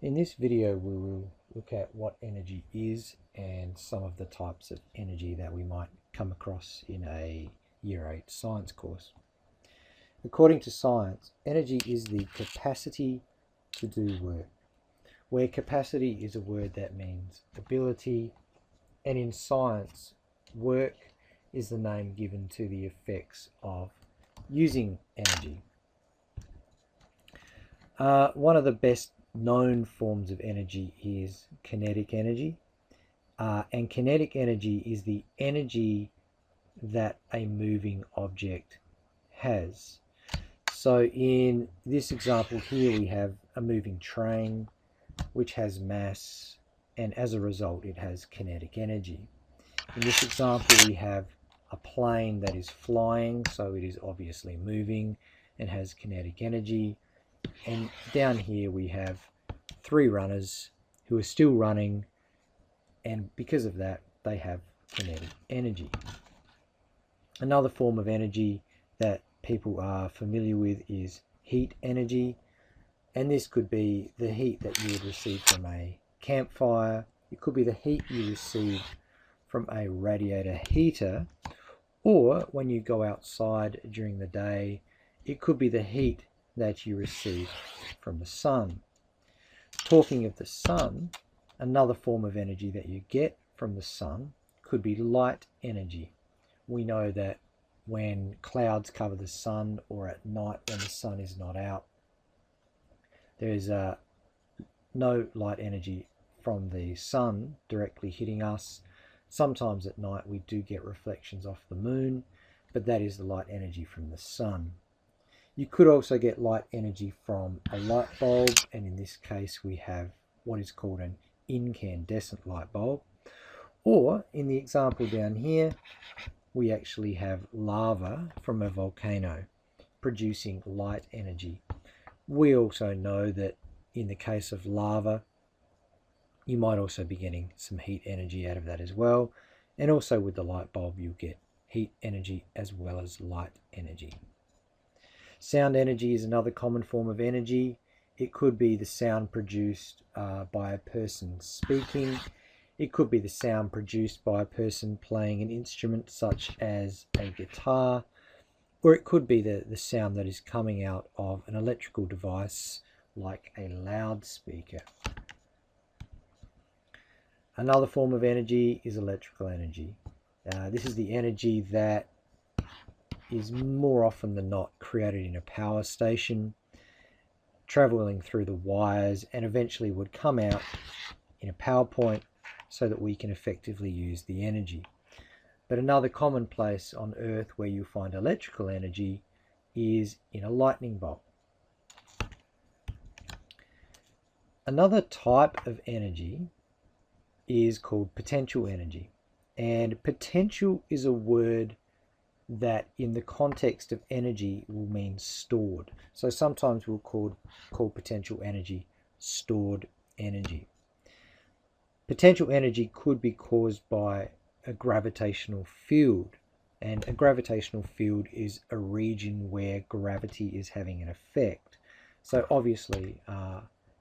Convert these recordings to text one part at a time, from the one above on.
In this video, we will look at what energy is and some of the types of energy that we might come across in a Year 8 science course. According to science, energy is the capacity to do work, where capacity is a word that means ability, and in science, work is the name given to the effects of using energy. One of the best known forms of energy is kinetic energy, and kinetic energy is the energy that a moving object has. So in this example here we have a moving train which has mass, and as a result it has kinetic energy. In this example we have a plane that is flying, so it is obviously moving and has kinetic energy. And down here we have 3 runners who are still running, and because of that they have kinetic energy. Another form of energy that people are familiar with is heat energy, and this could be the heat that you would receive from a campfire. It could be the heat you receive from a radiator heater, or when you go outside during the day, it could be the heat that you receive from the sun. Talking of the sun, another form of energy that you get from the sun could be light energy. We know that when clouds cover the sun, or at night when the sun is not out, there is no light energy from the sun directly hitting us. Sometimes at night we do get reflections off the moon, but that is the light energy from the sun. You could also get light energy from a light bulb, and in this case we have what is called an incandescent light bulb. Or in the example down here, we actually have lava from a volcano producing light energy. We also know that in the case of lava, you might also be getting some heat energy out of that as well. And also with the light bulb, you'll get heat energy as well as light energy. Sound energy is another common form of energy. It could be the sound produced by a person speaking. It could be the sound produced by a person playing an instrument such as a guitar, or it could be the sound that is coming out of an electrical device like a loudspeaker. Another form of energy is electrical energy. This is the energy that is more often than not created in a power station, traveling through the wires, and eventually would come out in a power point so that we can effectively use the energy. But another common place on Earth where you find electrical energy is in a lightning bolt. Another type of energy is called potential energy, and potential is a word that in the context of energy will mean stored. So sometimes we'll call potential energy stored energy. Potential energy could be caused by a gravitational field, and a gravitational field is a region where gravity is having an effect. So obviously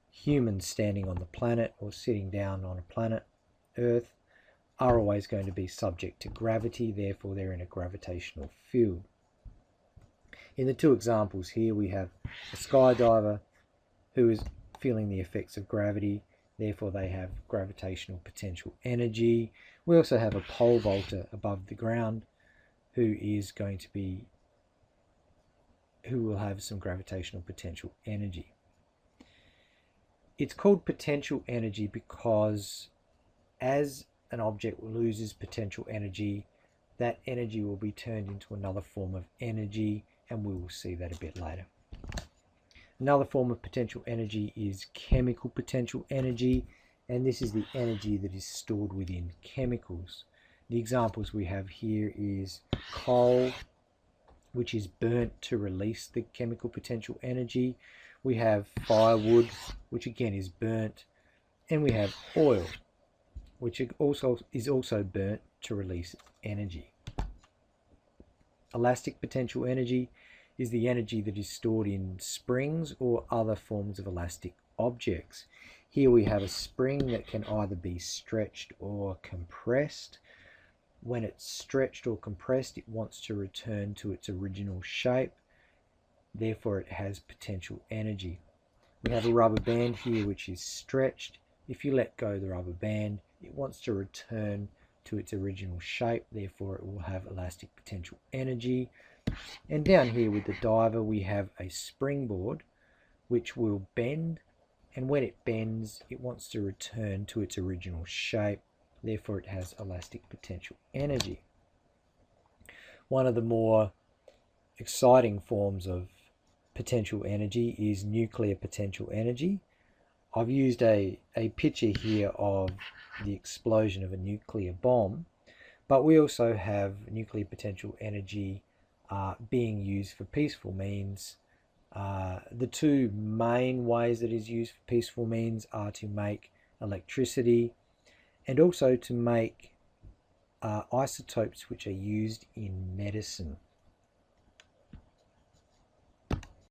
humans standing on the planet or sitting down on a planet, Earth, are always going to be subject to gravity, therefore they're in a gravitational field. In the 2 examples here we have a skydiver who is feeling the effects of gravity, therefore they have gravitational potential energy. We also have a pole vaulter above the ground who will have some gravitational potential energy. It's called potential energy because as an object loses potential energy, that energy will be turned into another form of energy, and we will see that a bit later. Another form of potential energy is chemical potential energy, and this is the energy that is stored within chemicals. The examples we have here is coal, which is burnt to release the chemical potential energy. We have firewood, which again is burnt, and we have oil, which is also burnt to release energy. Elastic potential energy is the energy that is stored in springs or other forms of elastic objects. Here we have a spring that can either be stretched or compressed. When it's stretched or compressed, it wants to return to its original shape. Therefore, it has potential energy. We have a rubber band here which is stretched. If you let go of the rubber band, it wants to return to its original shape. Therefore, it will have elastic potential energy. And down here with the diver, we have a springboard which will bend. And when it bends, it wants to return to its original shape. Therefore, it has elastic potential energy. One of the more exciting forms of potential energy is nuclear potential energy. I've used a picture here of the explosion of a nuclear bomb, but we also have nuclear potential energy being used for peaceful means. The two main ways that it is used for peaceful means are to make electricity and also to make isotopes which are used in medicine.